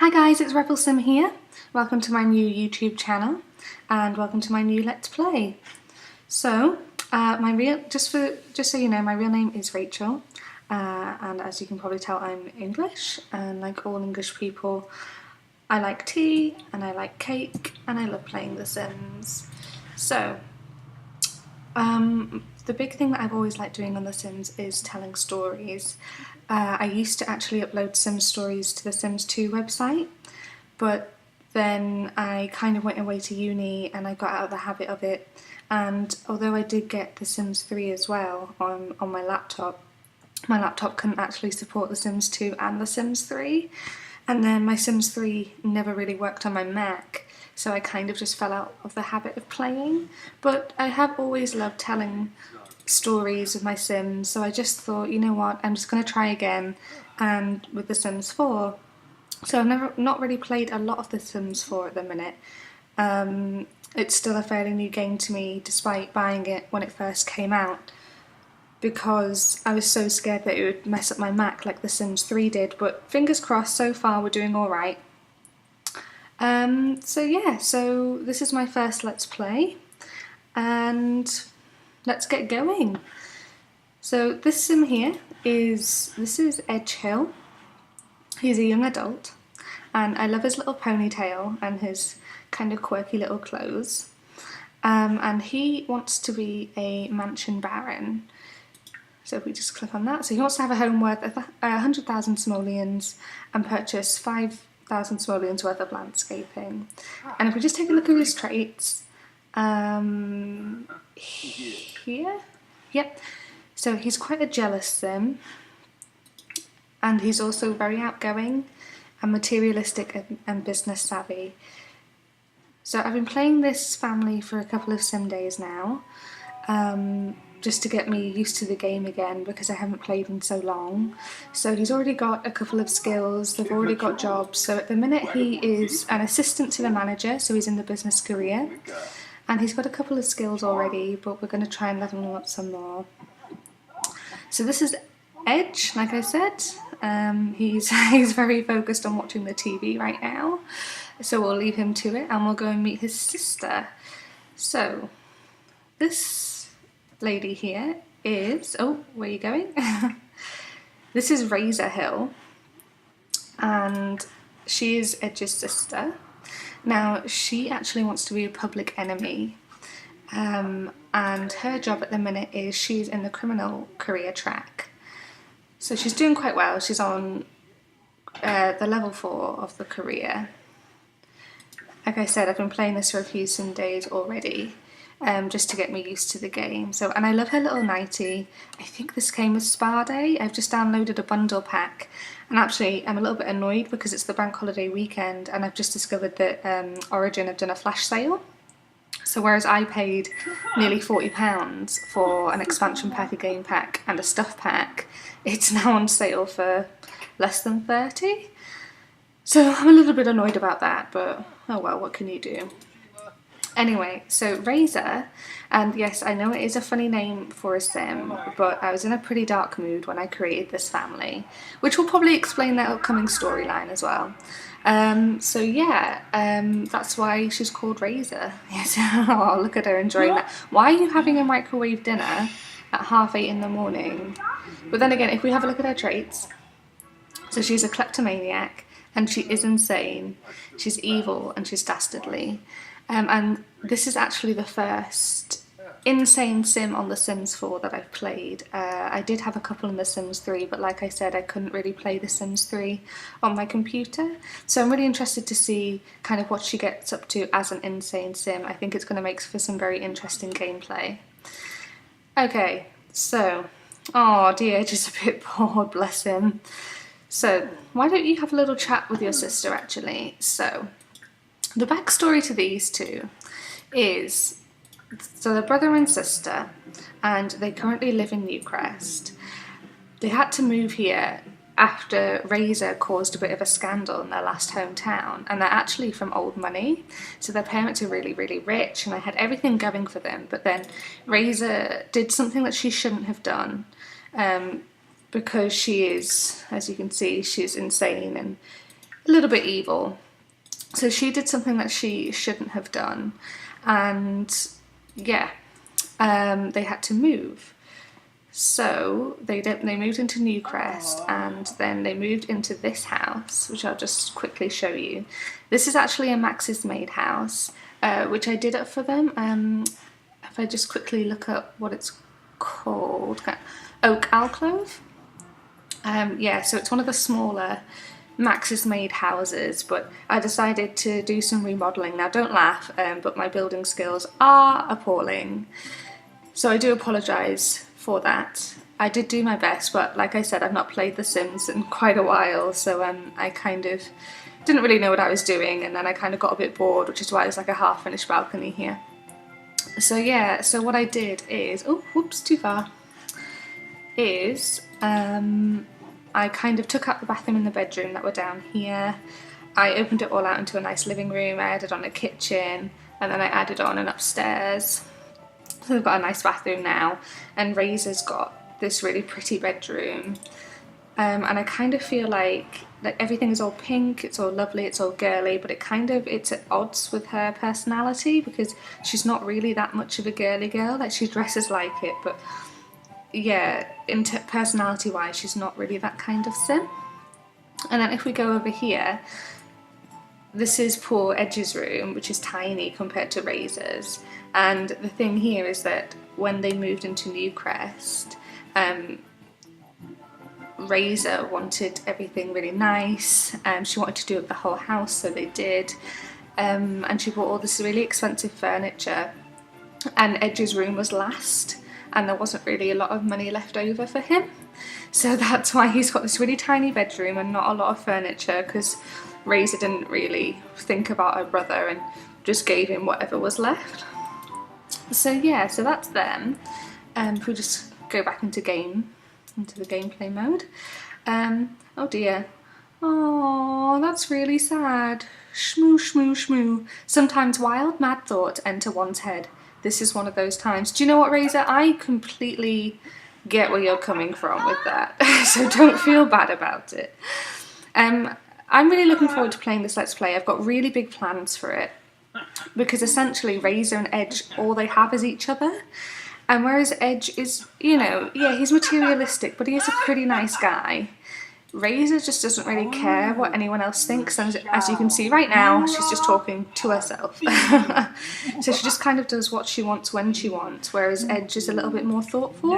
Hi guys, it's Rebel Sim here. Welcome to my new YouTube channel and welcome to my new Let's Play. So, just so you know, my real name is Rachel, and as you can probably tell, I'm English, and like all English people, I like tea and I like cake and I love playing The Sims. So, the big thing that I've always liked doing on The Sims is telling stories. I used to actually upload Sims stories to the Sims 2 website, but then I kind of went away to uni and I got out of the habit of it, and although I did get The Sims 3 as well on my laptop couldn't actually support The Sims 2 and The Sims 3, and then my Sims 3 never really worked on my Mac, so I kind of just fell out of the habit of playing. But I have always loved telling stories of my Sims, so I just thought, you know what, I'm just going to try again, and with The Sims 4. So I've not really played a lot of The Sims 4 at the minute. It's still a fairly new game to me, despite buying it when it first came out, because I was so scared that it would mess up my Mac like The Sims 3 did, but fingers crossed, so far we're doing alright. So yeah, so this is my first Let's Play, and let's get going. So this Sim here this is Edge Hill. He's a young adult, and I love his little ponytail and his kind of quirky little clothes. And he wants to be a mansion baron. So if we just click on that, so he wants to have a home worth 100,000 simoleons and purchase 5,000 simoleons worth of landscaping. And if we just take a look at his traits, here, yep. So he's quite a jealous Sim, and he's also very outgoing and materialistic and business savvy. So I've been playing this family for a couple of Sim days now, just to get me used to the game again, because I haven't played in so long. So he's already got a couple of skills, they've already got jobs. So at the minute he is an assistant to the manager, so he's in the business career. And he's got a couple of skills already, but we're going to try and level him up some more. So this is Edge, like I said. He's very focused on watching the TV right now, so we'll leave him to it and we'll go and meet his sister. So this lady here is, oh, where are you going? This is Razor Hill, and she is Edge's sister. Now she actually wants to be a public enemy, and her job at the minute is she's in the criminal career track. So she's doing quite well. She's on the level 4 of the career. Like I said, I've been playing this for a few Sim days already, just to get me used to the game. So, and I love her little nightie. I think this came with Spa Day. I've just downloaded a bundle pack, and actually I'm a little bit annoyed because it's the bank holiday weekend and I've just discovered that Origin have done a flash sale. So whereas I paid nearly £40 for an expansion pack, a game pack and a stuff pack, it's now on sale for less than 30. So I'm a little bit annoyed about that, but oh well, what can you do? Anyway, so Razor, and yes, I know it is a funny name for a Sim, but I was in a pretty dark mood when I created this family, which will probably explain their upcoming storyline as well. So yeah, that's why she's called Razor. Yes. Oh, look at her enjoying that. Why are you having a microwave dinner at 8:30 in the morning? But then again, if we have a look at her traits, so she's a kleptomaniac, and she is insane, she's evil, and she's dastardly. And this is actually the first insane Sim on The Sims 4 that I've played. I did have a couple in The Sims 3, but like I said, I couldn't really play The Sims 3 on my computer. So I'm really interested to see kind of what she gets up to as an insane Sim. I think it's going to make for some very interesting gameplay. Okay, so, oh dear, just a bit bored, bless him. So why don't you have a little chat with your sister actually? So the backstory to these two is, so they're brother and sister, and they currently live in Newcrest. They had to move here after Razor caused a bit of a scandal in their last hometown, and they're actually from old money, so their parents are really, really rich, and they had everything going for them, but then Razor did something that she shouldn't have done, because she is, as you can see, she's insane and a little bit evil. So she did something that she shouldn't have done, and yeah, they had to move. So they moved into Newcrest, and then they moved into this house, which I'll just quickly show you. This is actually a Max's Made house, which I did up for them. If I just quickly look up what it's called, Oak Alcove. Yeah, so it's one of the smaller Max's Made houses, but I decided to do some remodelling. Now don't laugh, but my building skills are appalling, so I do apologise for that. I did do my best, but like I said, I've not played The Sims in quite a while, so I kind of didn't really know what I was doing, and then I kind of got a bit bored, which is why there's like a half finished balcony here. So yeah, so what I did is, oh whoops, too far, is I kind of took out the bathroom and the bedroom that were down here. I opened it all out into a nice living room. I added on a kitchen, and then I added on an upstairs. So we've got a nice bathroom now, and Razor's got this really pretty bedroom. And I kind of feel like everything is all pink, it's all lovely, it's all girly, but it's at odds with her personality, because she's not really that much of a girly girl. Like, she dresses like it, but yeah, personality wise, she's not really that kind of sim. And then if we go over here, this is poor Edge's room, which is tiny compared to Razor's. And the thing here is that when they moved into Newcrest, Razor wanted everything really nice. She wanted to do up the whole house, so they did. And she bought all this really expensive furniture, and Edge's room was last, and there wasn't really a lot of money left over for him. So that's why he's got this really tiny bedroom and not a lot of furniture, because Razor didn't really think about her brother and just gave him whatever was left. So yeah, so that's them. If we just go back into the gameplay mode. Oh dear. Oh, that's really sad. Shmoo, shmoo, shmoo. Sometimes wild, mad thoughts enter one's head. This is one of those times. Do you know what, Razor? I completely get where you're coming from with that. So don't feel bad about it. I'm really looking forward to playing this Let's Play. I've got really big plans for it, because essentially Razor and Edge, all they have is each other. And whereas Edge is, you know, yeah, he's materialistic, but he is a pretty nice guy. Razor just doesn't really care what anyone else thinks, and as you can see right now, she's just talking to herself. So she just kind of does what she wants when she wants, whereas Edge is a little bit more thoughtful.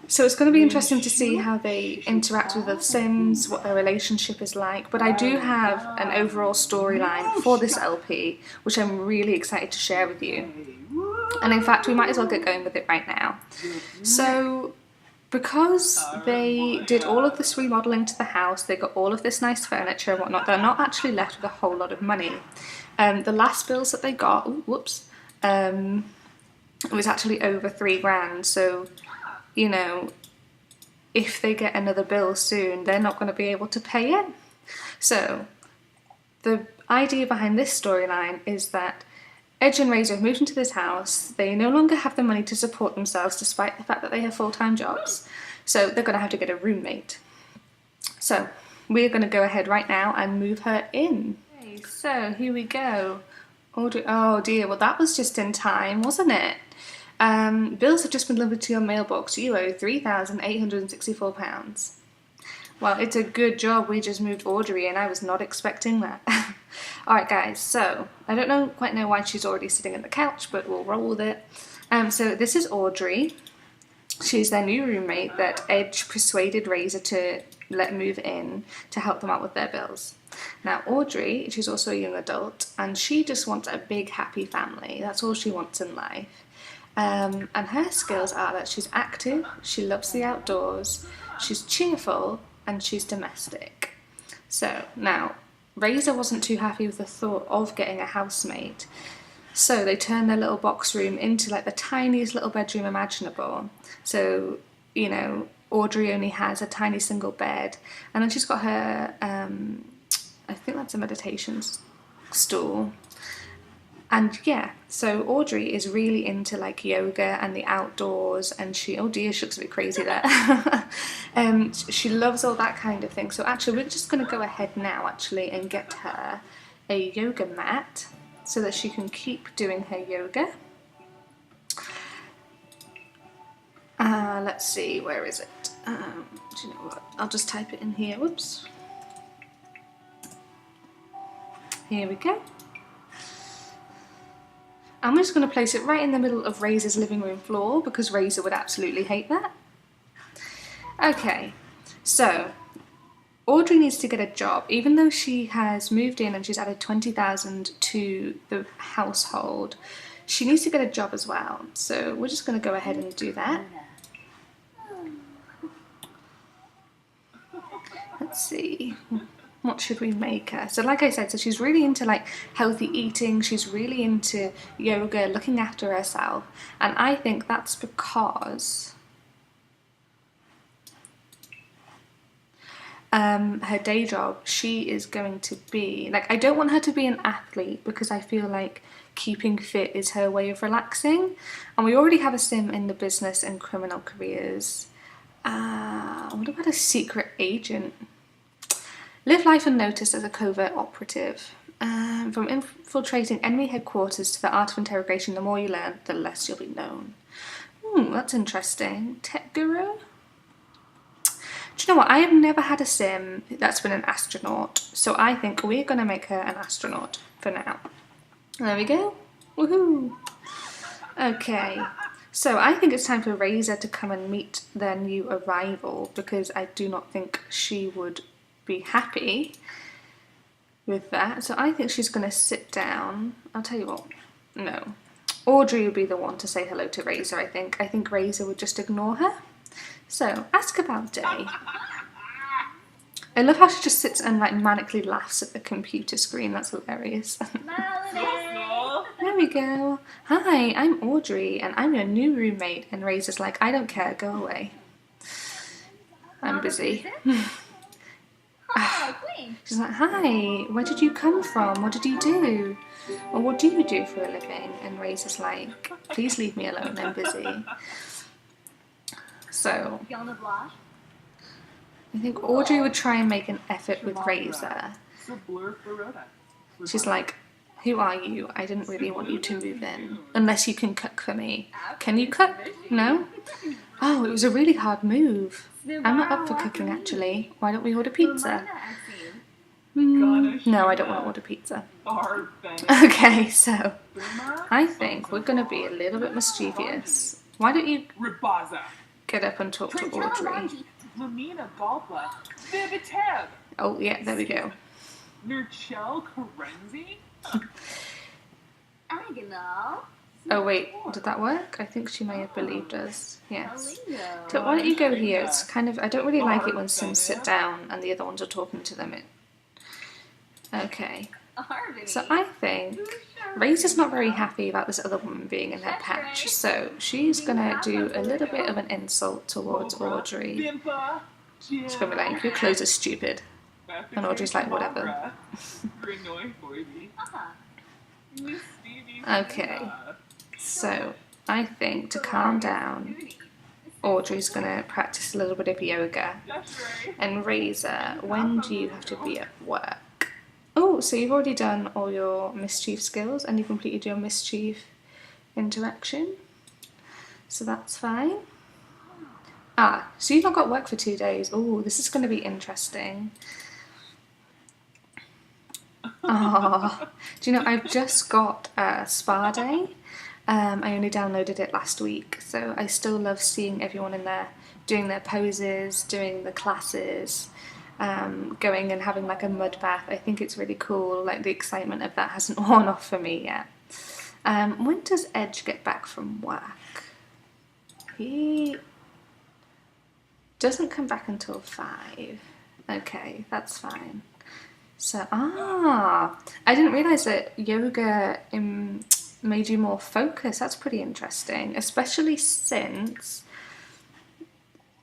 So it's going to be interesting to see how they interact with the Sims, what their relationship is like. But I do have an overall storyline for this LP, which I'm really excited to share with you. And in fact, we might as well get going with it right now. So, because they did all of this remodelling to the house, they got all of this nice furniture and whatnot, they're not actually left with a whole lot of money. The last bills that they got, it was actually over £3 grand, so, you know, if they get another bill soon, they're not going to be able to pay it. So, the idea behind this storyline is that Edge and Razor have moved into this house. They no longer have the money to support themselves, despite the fact that they have full-time jobs. So they're going to have to get a roommate. So we're going to go ahead right now and move her in. Okay, so here we go. Oh dear, well that was just in time, wasn't it? Bills have just been delivered to your mailbox. You owe £3,864. Well, it's a good job we just moved Audrey in. I was not expecting that. Alright guys, so I don't quite know why she's already sitting on the couch, but we'll roll with it. So this is Audrey. She's their new roommate that Edge persuaded Razor to let move in to help them out with their bills. Now Audrey, she's also a young adult, and she just wants a big happy family. That's all she wants in life. And her skills are that she's active, she loves the outdoors, she's cheerful, and she's domestic. So now, Razor wasn't too happy with the thought of getting a housemate, so they turned their little box room into like the tiniest little bedroom imaginable. So, you know, Audrey only has a tiny single bed, and then she's got her, I think that's a meditation stool. And yeah, so Audrey is really into like yoga and the outdoors, and she, oh dear, she looks a bit crazy there. She loves all that kind of thing. So actually we're just going to go ahead now actually and get her a yoga mat so that she can keep doing her yoga. Let's see, where is it? Do you know what? I'll just type it in here. Whoops. Here we go. I'm just going to place it right in the middle of Razor's living room floor because Razor would absolutely hate that. Okay, so Audrey needs to get a job. Even though she has moved in and she's added 20,000 to the household, she needs to get a job as well. So we're just going to go ahead and do that. Let's see. What should we make her? So like I said, so she's really into like healthy eating, she's really into yoga, looking after herself, and I think that's because her day job, she is going to be, like, I don't want her to be an athlete because I feel like keeping fit is her way of relaxing, and we already have a sim in the business and criminal careers. What about a secret agent? Live life unnoticed as a covert operative. From infiltrating enemy headquarters to the art of interrogation, the more you learn, the less you'll be known. That's interesting. Tech guru? Do you know what? I have never had a sim that's been an astronaut, so I think we're going to make her an astronaut for now. There we go. Woohoo! Okay. So I think it's time for Razor to come and meet their new arrival because I do not think she would be happy with that. So I think she's going to sit down. I'll tell you what, no. Audrey would be the one to say hello to Razor, I think. I think Razor would just ignore her. So, ask about day. I love how she just sits and like manically laughs at the computer screen. That's hilarious. There we go. Hi, I'm Audrey and I'm your new roommate. And Razor's like, I don't care, go away. I'm busy. She's like, hi, where did you come from? What did you do? Or what do you do for a living? And Razor's like, please leave me alone, I'm busy. So, I think Audrey would try and make an effort with Razor. She's like, who are you? I didn't really want you to move in. Unless you can cook for me. Can you cook? No? Oh, it was a really hard move. I'm not up for cooking actually. Why don't we order pizza? No, I don't want to order pizza. Okay, so I think we're going to be a little bit mischievous. Why don't you get up and talk to Audrey? Oh, yeah, there we go. Oh wait, did that work? I think she may have believed us. Yes. So why don't you go here? It's kind of, I don't really like it when Sims sit down and the other ones are talking to them. Okay. So I think Razor's not very happy about this other woman being in her patch, so she's gonna do a little bit of an insult towards Audrey. She's gonna be like, your clothes are stupid. And Audrey's like, whatever. Okay. So, I think to calm down, Audrey's going to practice a little bit of yoga. And Razor, when do you have to be at work? Oh, so you've already done all your mischief skills and you've completed your mischief interaction. So that's fine. So you've not got work for 2 days. Oh, this is going to be interesting. Do you know, I've just got a spa day. I only downloaded it last week, so I still love seeing everyone in there doing their poses, doing the classes, going and having like a mud bath. I think it's really cool, like the excitement of that hasn't worn off for me yet. When does Edge get back from work? He doesn't come back until 5. Okay, that's fine. So, I didn't realise that yoga made you more focused. That's pretty interesting, especially since,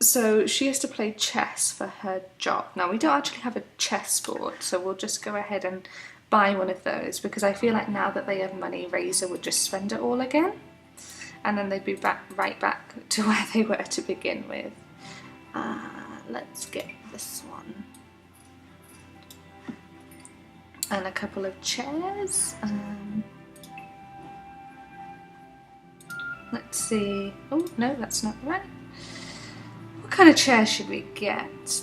so she has to play chess for her job. Now, we don't actually have a chessboard, so we'll just go ahead and buy one of those, because I feel like now that they have money, Razor would just spend it all again, and then they'd be right back to where they were to begin with. Let's get this one. And a couple of chairs. Let's see. Oh, no, that's not right. What kind of chair should we get?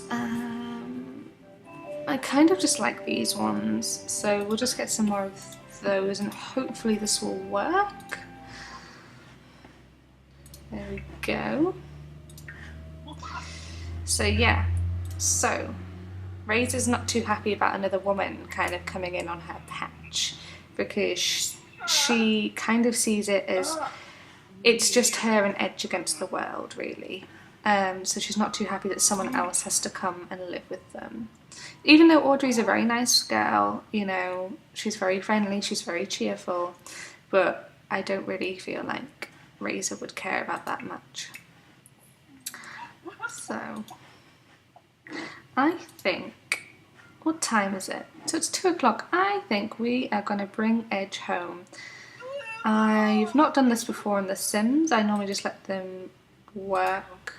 I kind of just like these ones, so we'll just get some more of those and hopefully this will work. There we go. So yeah, so Razor's not too happy about another woman kind of coming in on her patch, because she kind of sees it as it's just her and Edge against the world, really. So she's not too happy that someone else has to come and live with them. Even though Audrey's a very nice girl, you know, she's very friendly, she's very cheerful, but I don't really feel like Razor would care about that much. So, I think, what time is it? So it's 2 o'clock. I think we are going to bring Edge home. I've not done this before in The Sims. I normally just let them work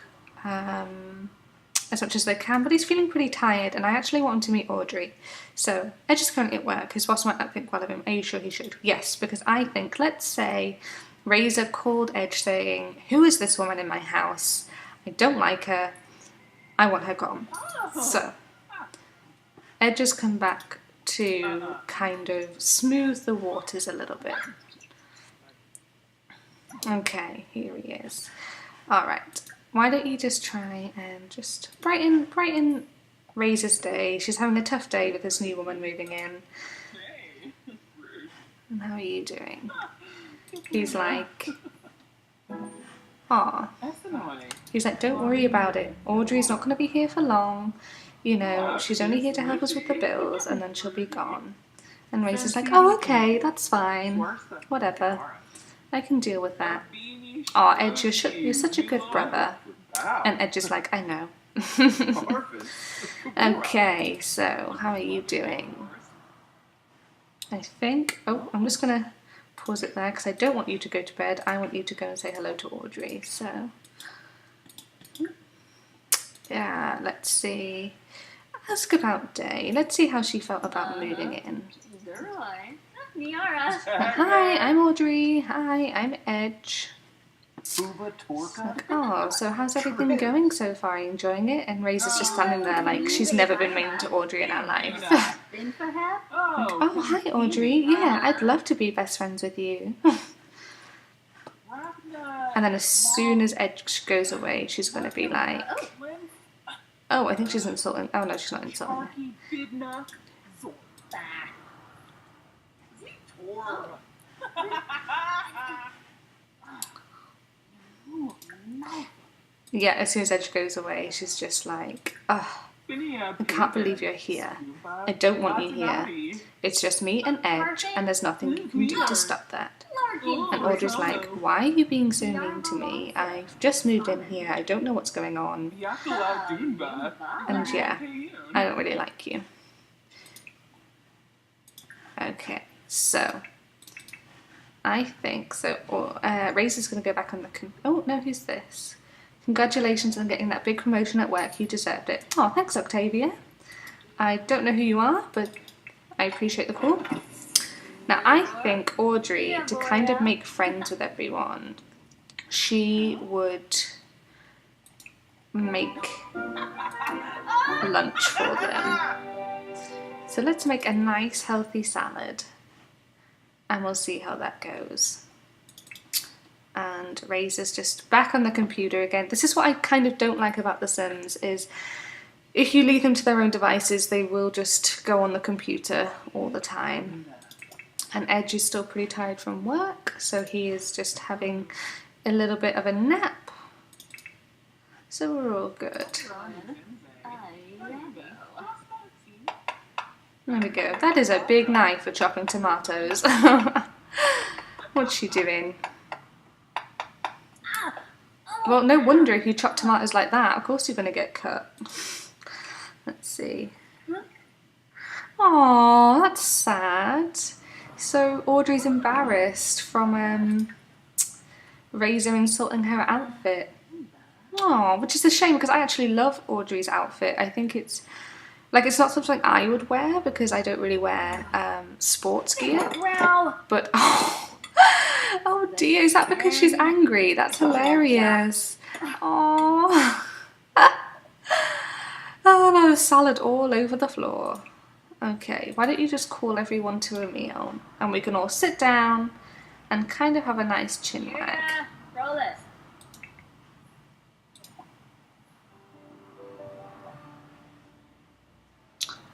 as much as they can, but he's feeling pretty tired and I actually want him to meet Audrey. So Edge is currently at work. His boss might not think well of him. Are you sure he should? Yes, because I think, let's say Razor called Edge saying, "Who is this woman in my house? I don't like her. I want her gone." So Edge has come back to kind of smooth the waters a little bit. Okay, here he is. Alright, why don't you just try and just brighten Razor's day. She's having a tough day with this new woman moving in. And how are you doing? He's like, aw. He's like, don't worry about it. Audrey's not going to be here for long. You know, she's only here to help us with the bills and then she'll be gone. And Razor's like, oh, okay, that's fine. Whatever. I can deal with that. Aw, Edge, you're such a good brother. And Edge is like, I know. Okay, so how are you doing? I think, oh, I'm just going to pause it there because I don't want you to go to bed. I want you to go and say hello to Audrey. So, yeah, let's see. Ask about Day. Let's see how she felt about moving in. Hi, I'm Audrey. Hi, I'm Edge. Like, oh, so how's everything going so far? Are you enjoying it? And Razor's just standing there like she's never been mean to Audrey in her life. Like, oh, hi Audrey. Yeah, I'd love to be best friends with you. And then as soon as Edge goes away, she's going to be like, oh, I think she's insulting. Oh no, she's not insulting me. Yeah, as soon as Edge goes away, she's just like, oh, I can't believe you're here. I don't want you here. It's just me and Edge, and there's nothing you can do to stop that. And Audrey's like, why are you being so mean to me? I've just moved in here. I don't know what's going on. And yeah, I don't really like you. Okay, so I think so. Razor's going to go back on the. Oh no, who's this? Congratulations on getting that big promotion at work. You deserved it. Oh, thanks, Octavia. I don't know who you are, but I appreciate the call. Now, I think Audrey, to kind of make friends with everyone, she would make lunch for them. So let's make a nice, healthy salad, and we'll see how that goes. And Razor's just back on the computer again. This is what I kind of don't like about The Sims, is if you leave them to their own devices, they will just go on the computer all the time. And Edge is still pretty tired from work, so he is just having a little bit of a nap. So we're all good. There we go. That is a big knife for chopping tomatoes. What's she doing? Well, no wonder if you chop tomatoes like that, of course you're going to get cut. Let's see. Oh, that's sad. So Audrey's embarrassed from Razor insulting her outfit. Oh, which is a shame because I actually love Audrey's outfit. I think it's like it's not something I would wear because I don't really wear sports gear. But oh dear, is that because she's angry? That's hilarious. Oh, oh no, salad all over the floor. Okay, why don't you just call everyone to a meal and we can all sit down and kind of have a nice chin wag. Roll this.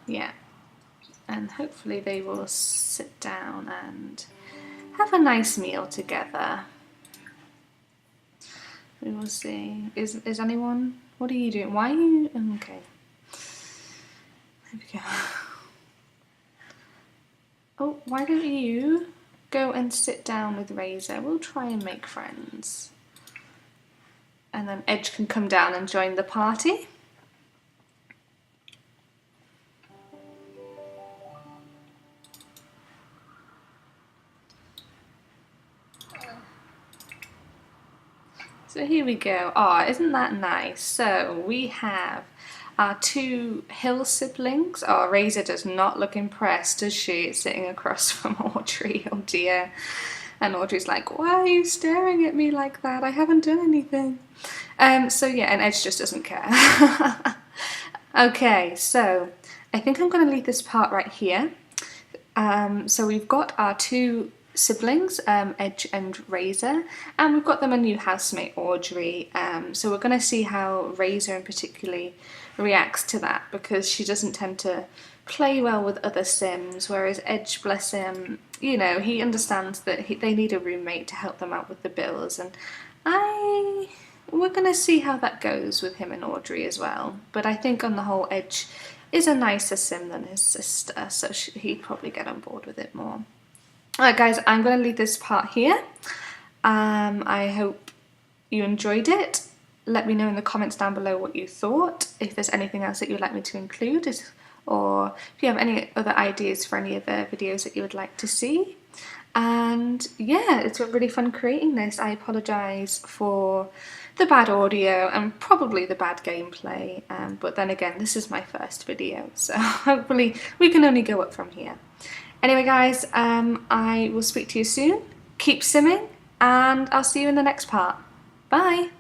Yeah, and hopefully they will sit down and have a nice meal together. We will see. Is anyone? What are you doing? Why are you? Okay. There we go. Oh, why don't you go and sit down with Razor? We'll try and make friends. And then Edge can come down and join the party. So here we go. Oh, isn't that nice? So we have our two Hill siblings. Oh, Razor does not look impressed, does she? Sitting across from Audrey. Oh dear. And Audrey's like, why are you staring at me like that? I haven't done anything. So yeah, and Edge just doesn't care. Okay, so I think I'm going to leave this part right here. So we've got our two siblings, Edge and Razor, and we've got them a new housemate, Audrey. So we're going to see how Razor in particular reacts to that, because she doesn't tend to play well with other Sims, whereas Edge, bless him, you know, he understands that they need a roommate to help them out with the bills, and we're going to see how that goes with him and Audrey as well. But I think on the whole, Edge is a nicer Sim than his sister, so he'd probably get on board with it more. Alright guys, I'm going to leave this part here. I hope you enjoyed it. Let me know in the comments down below what you thought, if there's anything else that you'd like me to include, or if you have any other ideas for any other videos that you would like to see. And yeah, it's been really fun creating this. I apologise for the bad audio and probably the bad gameplay, but then again, this is my first video, so hopefully we can only go up from here. Anyway guys, I will speak to you soon. Keep simming, and I'll see you in the next part. Bye!